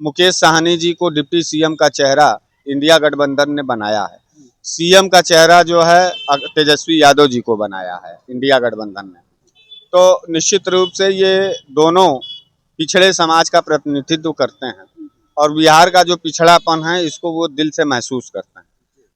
मुकेश साहनी जी को deputy CM का चेहरा इंडिया गठबंधन ने बनाया है। सीएम का चेहरा जो है तेजस्वी यादव जी को बनाया है इंडिया गठबंधन ने। तो निश्चित रूप से ये दोनों पिछड़े समाज का प्रतिनिधित्व करते हैं और बिहार का जो पिछड़ापन है इसको वो दिल से महसूस करते हैं।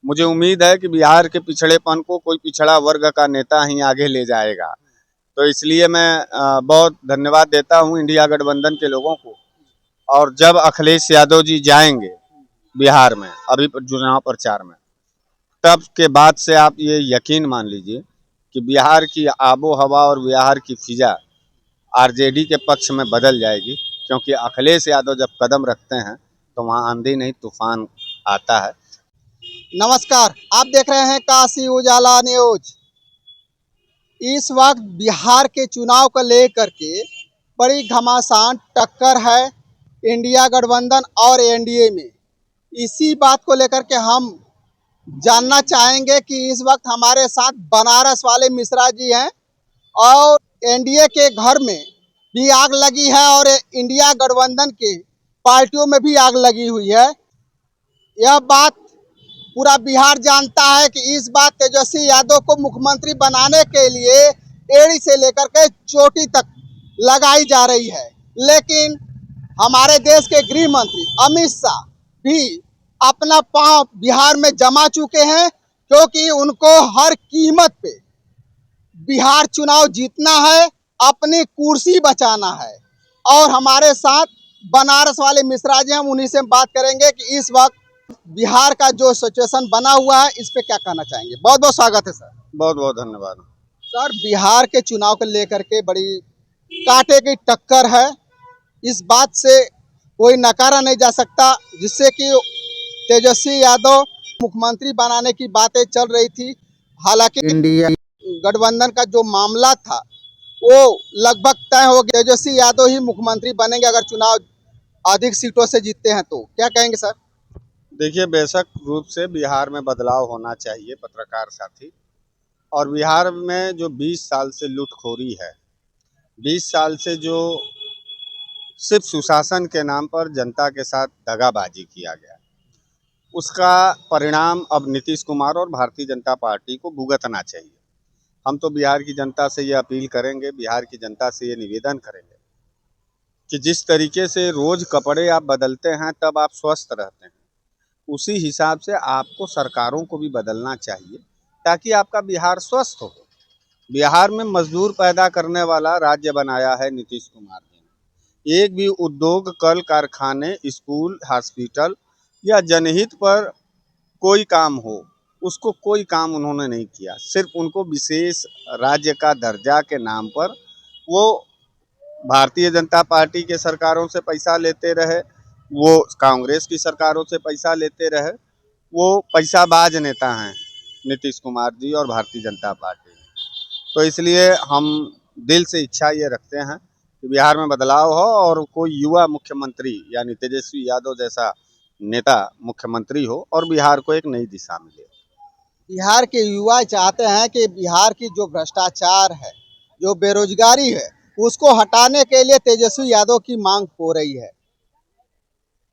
मुझे उम्मीद है कि बिहार के पिछड़ेपन को कोई पिछड़ा वर्ग का नेता ही आगे ले जाएगा। तो इसलिए मैं बहुत धन्यवाद देता हूं इंडिया गठबंधन के लोगों को। और जब अखिलेश यादव जी जाएंगे बिहार में अभी चुनाव प्रचार में, तब के बाद से आप ये यकीन मान लीजिए कि बिहार की आबो हवा और बिहार की फिजा आरजेडी के पक्ष में बदल जाएगी। क्योंकि अखिलेश यादव जब कदम रखते हैं तो वहाँ आंधी नहीं तूफान आता है। नमस्कार, आप देख रहे हैं काशी उजाला न्यूज। इस वक्त बिहार के चुनाव को लेकर के बड़ी घमासान टक्कर है इंडिया गठबंधन और एनडीए में। इसी बात को लेकर के हम जानना चाहेंगे कि इस वक्त हमारे साथ बनारस वाले मिश्रा जी हैं और एनडीए के घर में भी आग लगी है और इंडिया गठबंधन के पार्टियों में भी आग लगी हुई है। यह बात पूरा बिहार जानता है कि इस बार तेजस्वी यादव को मुख्यमंत्री बनाने के लिए एड़ी से लेकर के चोटी तक लगाई जा रही है। लेकिन हमारे देश के गृह मंत्री अमित शाह भी अपना पांव बिहार में जमा चुके हैं, क्योंकि उनको हर कीमत पे बिहार चुनाव जीतना है, अपनी कुर्सी बचाना है। और हमारे साथ बनारस वाले मिश्रा जी, हम उन्हीं से बात करेंगे कि इस वक्त बिहार का जो सिचुएशन बना हुआ है इस पे क्या कहना चाहेंगे। बहुत बहुत स्वागत है सर। बहुत बहुत धन्यवाद सर, बिहार के चुनाव को लेकर के बड़ी कांटे की टक्कर है। इस बात से कोई नकारा नहीं जा सकता, जिससे कि तेजस्वी यादव मुख्यमंत्री बनाने की बातें चल रही थी। हालांकि इंडिया गठबंधन का जो मामला था वो लगभग तय हो गया। तेजस्वी यादव ही मुख्यमंत्री बनेंगे अगर चुनाव अधिक सीटों से जीतते हैं तो। क्या कहेंगे सर? देखिए, बेशक रूप से बिहार में बदलाव होना चाहिए पत्रकार साथी। और बिहार में जो 20 साल से लूटखोरी है, 20 साल से जो सिर्फ सुशासन के नाम पर जनता के साथ दगाबाजी किया गया, उसका परिणाम अब नीतीश कुमार और भारतीय जनता पार्टी को भुगतना चाहिए। हम तो बिहार की जनता से ये अपील करेंगे, बिहार की जनता से ये निवेदन करेंगे कि जिस तरीके से रोज कपड़े आप बदलते हैं तब आप स्वस्थ रहते हैं, उसी हिसाब से आपको सरकारों को भी बदलना चाहिए ताकि आपका बिहार स्वस्थ हो। बिहार में मजदूर पैदा करने वाला राज्य बनाया है नीतीश कुमार जी ने। एक भी उद्योग, कल कारखाने, स्कूल, हॉस्पिटल या जनहित पर कोई काम हो, उसको कोई काम उन्होंने नहीं किया। सिर्फ उनको विशेष राज्य का दर्जा के नाम पर वो भारतीय जनता पार्टी के सरकारों से पैसा लेते रहे, वो कांग्रेस की सरकारों से पैसा लेते रहे। वो पैसाबाज नेता हैं नीतीश कुमार जी और भारतीय जनता पार्टी। तो इसलिए हम दिल से इच्छा ये रखते हैं कि बिहार में बदलाव हो और कोई युवा मुख्यमंत्री यानी तेजस्वी यादव जैसा नेता मुख्यमंत्री हो और बिहार को एक नई दिशा मिले। बिहार के युवा चाहते हैं कि बिहार की जो भ्रष्टाचार है, जो बेरोजगारी है, उसको हटाने के लिए तेजस्वी यादव की मांग हो रही है।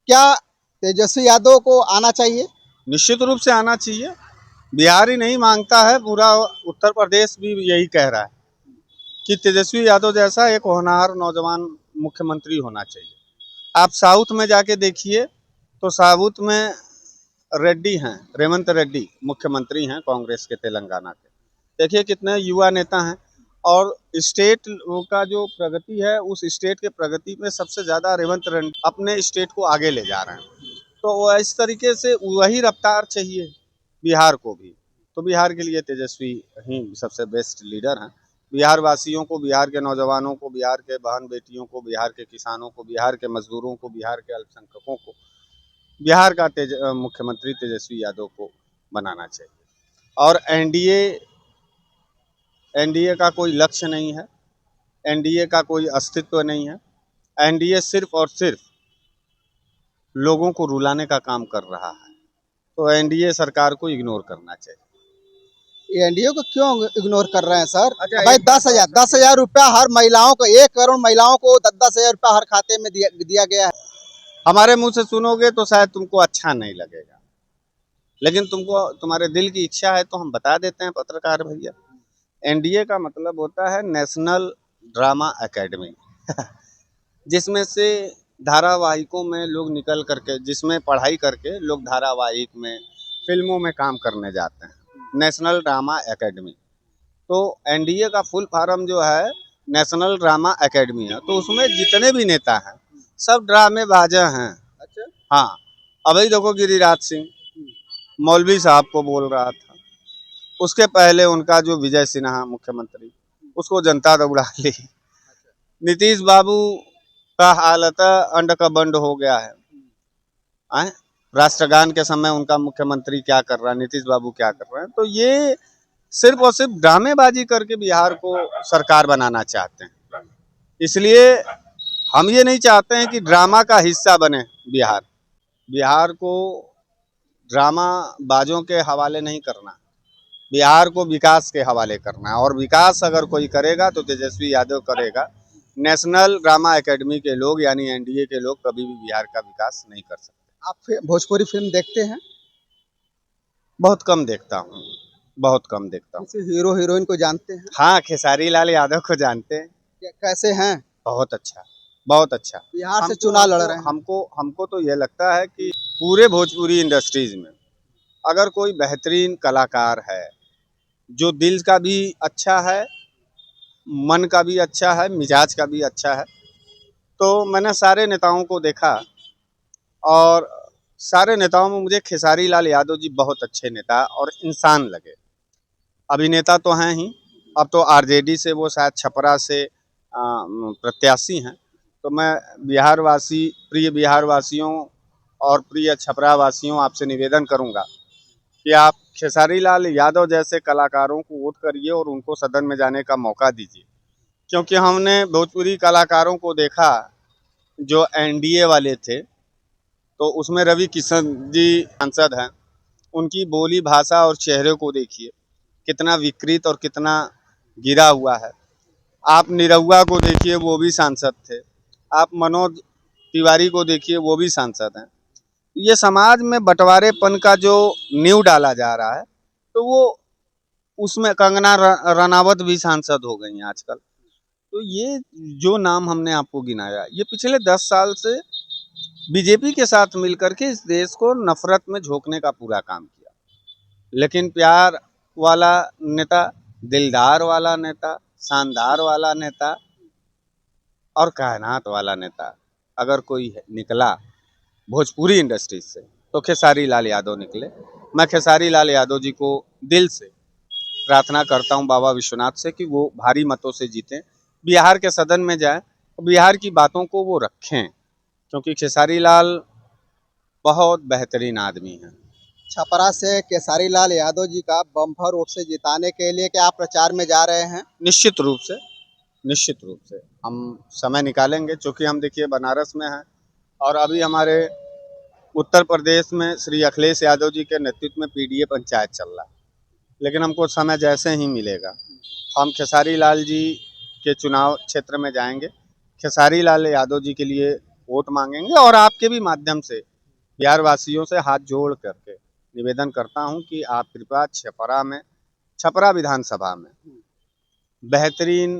क्या तेजस्वी यादव को आना चाहिए? निश्चित रूप से आना चाहिए। बिहार ही नहीं मांगता है, पूरा उत्तर प्रदेश भी यही कह रहा है कि तेजस्वी यादव जैसा एक होनहार नौजवान मुख्यमंत्री होना चाहिए। आप साउथ में जाके देखिए तो साउथ में रेड्डी हैं, रेवंत रेड्डी मुख्यमंत्री हैं कांग्रेस के तेलंगाना के। देखिए कितने युवा नेता हैं और स्टेट का जो प्रगति है, उस स्टेट के प्रगति में सबसे ज़्यादा रेवंत रेड्डी अपने स्टेट को आगे ले जा रहे हैं। तो इस तरीके से वही रफ्तार चाहिए बिहार को भी। तो बिहार के लिए तेजस्वी ही सबसे बेस्ट लीडर हैं। बिहार वासियों को, बिहार के नौजवानों को, बिहार के बहन बेटियों को, बिहार के किसानों को, बिहार के मजदूरों को, बिहार के अल्पसंख्यकों को बिहार का मुख्यमंत्री तेजस्वी यादव को बनाना चाहिए। और एनडीए का कोई लक्ष्य नहीं है, एनडीए का कोई अस्तित्व नहीं है। एनडीए सिर्फ और सिर्फ लोगों को रुलाने का काम कर रहा है। तो एनडीए सरकार को इग्नोर करना चाहिए। एनडीए को क्यों इग्नोर कर रहे हैं सर? अच्छा, भाई 10,000 रुपया हर महिलाओं को, 1 करोड़ महिलाओं को 10,000 रुपया हर खाते में दिया गया है। हमारे मुंह से सुनोगे तो शायद तुमको अच्छा नहीं लगेगा, लेकिन तुमको तुम्हारे दिल की इच्छा है तो हम बता देते हैं पत्रकार भैया। एनडीए का मतलब होता है नेशनल ड्रामा एकेडमी जिसमें से धारावाहिकों में लोग निकल करके, जिसमें पढ़ाई करके लोग धारावाहिक में, फिल्मों में काम करने जाते हैं, नेशनल ड्रामा एकेडमी। तो एनडीए का फुल फॉर्म जो है नेशनल ड्रामा एकेडमी है। तो उसमें जितने भी नेता हैं सब ड्रामेबाज हैं। अच्छा। हाँ, अभी देखो गिरिराज सिंह मौलवी साहब को बोल रहा था, उसके पहले उनका जो विजय सिन्हा मुख्यमंत्री, उसको जनता दौड़ा ली। नीतीश बाबू का हालत अंड का बंड हो गया है। आए? राष्ट्रगान के समय उनका मुख्यमंत्री क्या कर रहा है, नीतीश बाबू क्या कर रहे हैं। तो ये सिर्फ और सिर्फ ड्रामेबाजी करके बिहार को सरकार बनाना चाहते हैं। इसलिए हम ये नहीं चाहते हैं कि ड्रामा का हिस्सा बने बिहार। बिहार को ड्रामा बाजों के हवाले नहीं करना, बिहार को विकास के हवाले करना है। और विकास अगर कोई करेगा तो तेजस्वी यादव करेगा। नेशनल ड्रामा एकेडमी के लोग यानी एनडीए के लोग कभी भी बिहार का विकास नहीं कर सकते। आप भोजपुरी फिल्म देखते हैं? बहुत कम देखता हूँ, बहुत कम देखता हूँ। किसी हीरो हीरोइन को जानते हैं? हाँ, खेसारी लाल यादव को जानते हैं। कैसे हैं? बहुत अच्छा, बहुत अच्छा। बिहार से चुनाव लड़ रहे हैं। हमको हमको तो ये लगता है कि पूरे भोजपुरी इंडस्ट्रीज में अगर कोई बेहतरीन कलाकार है, जो दिल का भी अच्छा है, मन का भी अच्छा है, मिजाज का भी अच्छा है, तो मैंने सारे नेताओं को देखा और सारे नेताओं में मुझे खेसारी लाल यादव जी बहुत अच्छे नेता और इंसान लगे। अभिनेता तो हैं ही, अब तो आरजेडी से वो शायद छपरा से प्रत्याशी हैं। तो मैं बिहारवासी, प्रिय बिहारवासियों और प्रिय छपरा वासियों, आपसे निवेदन करूंगा कि आप खेसारी लाल यादव जैसे कलाकारों को वोट करिए और उनको सदन में जाने का मौका दीजिए। क्योंकि हमने भोजपुरी कलाकारों को देखा जो एनडीए वाले थे, तो उसमें रवि किशन जी सांसद हैं, उनकी बोली भाषा और चेहरे को देखिए कितना विकृत और कितना गिरा हुआ है। आप निरहुआ को देखिए, वो भी सांसद थे। आप मनोज तिवारी को देखिए, वो भी सांसद हैं। ये समाज में बंटवारेपन का जो नींव डाला जा रहा है, तो वो उसमें कंगना रनावत भी सांसद हो गई हैं आजकल। तो ये जो नाम हमने आपको गिनाया, ये पिछले 10 साल से बीजेपी के साथ मिलकर के इस देश को नफरत में झोंकने का पूरा काम किया। लेकिन प्यार वाला नेता, दिलदार वाला नेता, शानदार वाला नेता और कायनात वाला नेता अगर कोई निकला भोजपुरी इंडस्ट्री से, तो खेसारी लाल यादव निकले। मैं खेसारी लाल यादव जी को दिल से प्रार्थना करता हूं बाबा विश्वनाथ से कि वो भारी मतों से जीतें, बिहार के सदन में जाएं, बिहार की बातों को वो रखें, क्योंकि खेसारी लाल बहुत बेहतरीन आदमी हैं। छपरा से केसारी लाल यादव जी का बम्पर वोट से जिताने के लिए क्या आप प्रचार में जा रहे हैं? निश्चित रूप से, निश्चित रूप से हम समय निकालेंगे, क्योंकि हम देखिए बनारस में हैं और अभी हमारे उत्तर प्रदेश में श्री अखिलेश यादव जी के नेतृत्व में पीडीए पंचायत चल रहा है। लेकिन हमको समय जैसे ही मिलेगा हम खेसारी लाल जी के चुनाव क्षेत्र में जाएंगे, खेसारी लाल यादव जी के लिए वोट मांगेंगे और आपके भी माध्यम से बिहार वासियों से हाथ जोड़ करके निवेदन करता हूं कि आप कृपया छपरा विधानसभा में बेहतरीन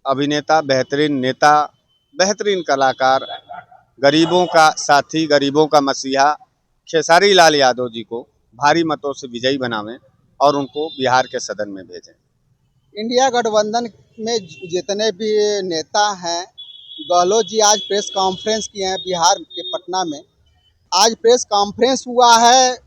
अभिनेता, बेहतरीन नेता, बेहतरीन कलाकार, गरीबों का साथी, गरीबों का मसीहा खेसारी लाल यादव जी को भारी मतों से विजयी बनावें और उनको बिहार के सदन में भेजें। इंडिया गठबंधन में जितने भी नेता हैं, गहलोत जी आज प्रेस कॉन्फ्रेंस किए हैं बिहार के पटना में। आज प्रेस कॉन्फ्रेंस हुआ है,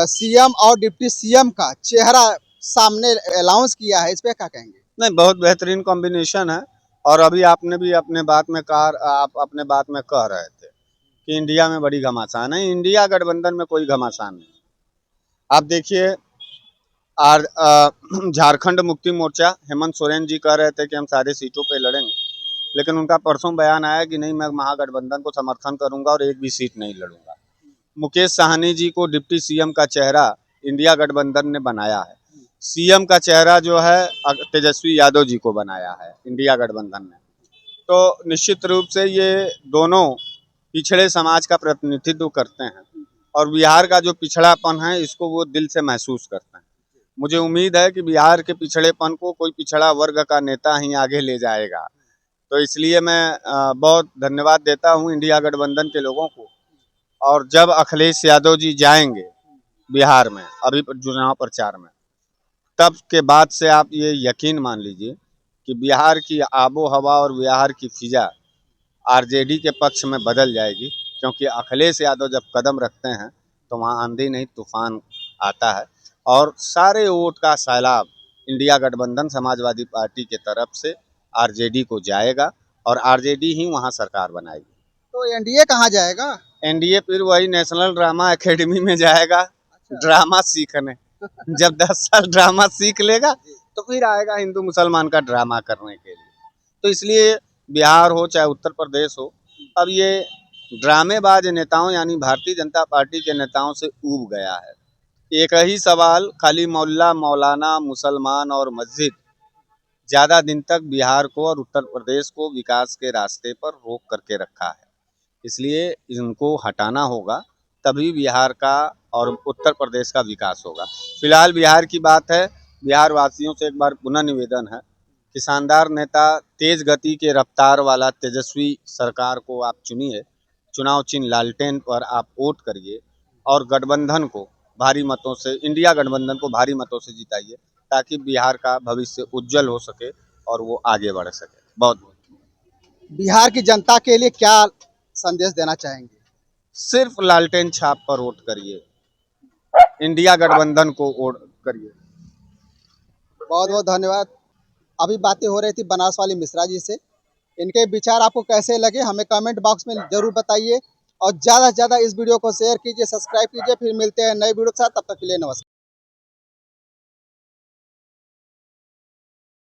सीएम और डिप्टी सीएम का चेहरा सामने अनाउंस किया है, इस पे क्या कहेंगे? नहीं, बहुत बेहतरीन कॉम्बिनेशन है। और अभी आपने भी अपने बात में कहा, आप अपने बात में कह रहे थे कि इंडिया में बड़ी घमासान है। इंडिया गठबंधन में कोई घमासान नहीं। आप देखिए, झारखंड मुक्ति मोर्चा हेमंत सोरेन जी कह रहे थे कि हम सारे सीटों पे लड़ेंगे, लेकिन उनका परसों बयान आया कि नहीं, मैं महागठबंधन को समर्थन करूंगा और एक भी सीट नहीं लड़ूंगा। मुकेश साहनी जी को डिप्टी सीएम का चेहरा इंडिया गठबंधन ने बनाया है। सीएम का चेहरा जो है तेजस्वी यादव जी को बनाया है इंडिया गठबंधन ने। तो निश्चित रूप से ये दोनों पिछड़े समाज का प्रतिनिधित्व करते हैं और बिहार का जो पिछड़ापन है इसको वो दिल से महसूस करते हैं। मुझे उम्मीद है कि बिहार के पिछड़ेपन को कोई पिछड़ा वर्ग का नेता ही आगे ले जाएगा। तो इसलिए मैं बहुत धन्यवाद देता हूँ इंडिया गठबंधन के लोगों को। और जब अखिलेश यादव जी जाएंगे बिहार में अभी चुनाव प्रचार में, तब के बाद से आप ये यकीन मान लीजिए कि बिहार की आबो हवा और बिहार की फिजा आरजेडी के पक्ष में बदल जाएगी, क्योंकि अखिलेश यादव जब कदम रखते हैं तो वहाँ आंधी नहीं तूफान आता है और सारे वोट का सैलाब इंडिया गठबंधन समाजवादी पार्टी के तरफ से आरजेडी को जाएगा और आरजेडी ही वहाँ सरकार बनाएगी। तो एनडीए कहाँ जाएगा? एनडीए फिर वही नेशनल ड्रामा एकेडमी में जाएगा ड्रामा सीखने। जब 10 साल ड्रामा सीख लेगा तो फिर आएगा हिंदू मुसलमान का ड्रामा करने के लिए। तो इसलिए बिहार हो चाहे उत्तर प्रदेश हो, अब ये ड्रामेबाज नेताओं यानी भारतीय जनता पार्टी के नेताओं से ऊब गया है। एक ही सवाल खाली मोहल्ला मौलाना मुसलमान और मस्जिद ज़्यादा दिन तक बिहार को और उत्तर प्रदेश को विकास के रास्ते पर रोक करके रखा है। इसलिए इनको हटाना होगा, तभी बिहार का और उत्तर प्रदेश का विकास होगा। फिलहाल बिहार की बात है, बिहार वासियों से एक बार पुनः निवेदन है कि शानदार नेता, तेज गति के रफ्तार वाला तेजस्वी सरकार को आप चुनिए, चुनाव चिन्ह लालटेन पर आप वोट करिए और गठबंधन को भारी मतों से, इंडिया गठबंधन को भारी मतों से जिताइए, ताकि बिहार का भविष्य उज्जवल हो सके और वो आगे बढ़ सके। बहुत बिहार की जनता के लिए क्या संदेश देना चाहेंगे? सिर्फ लालटेन छाप पर वोट करिए, इंडिया गठबंधन को वोट करिए। बहुत बहुत धन्यवाद। अभी बातें हो रही थी बनारस वाली मिश्रा जी से। इनके विचार आपको कैसे लगे हमें कमेंट बॉक्स में जरूर बताइए और ज़्यादा से ज़्यादा इस वीडियो को शेयर कीजिए, सब्सक्राइब कीजिए। फिर मिलते हैं नए वीडियो के साथ, तब तक के लिए नमस्कार।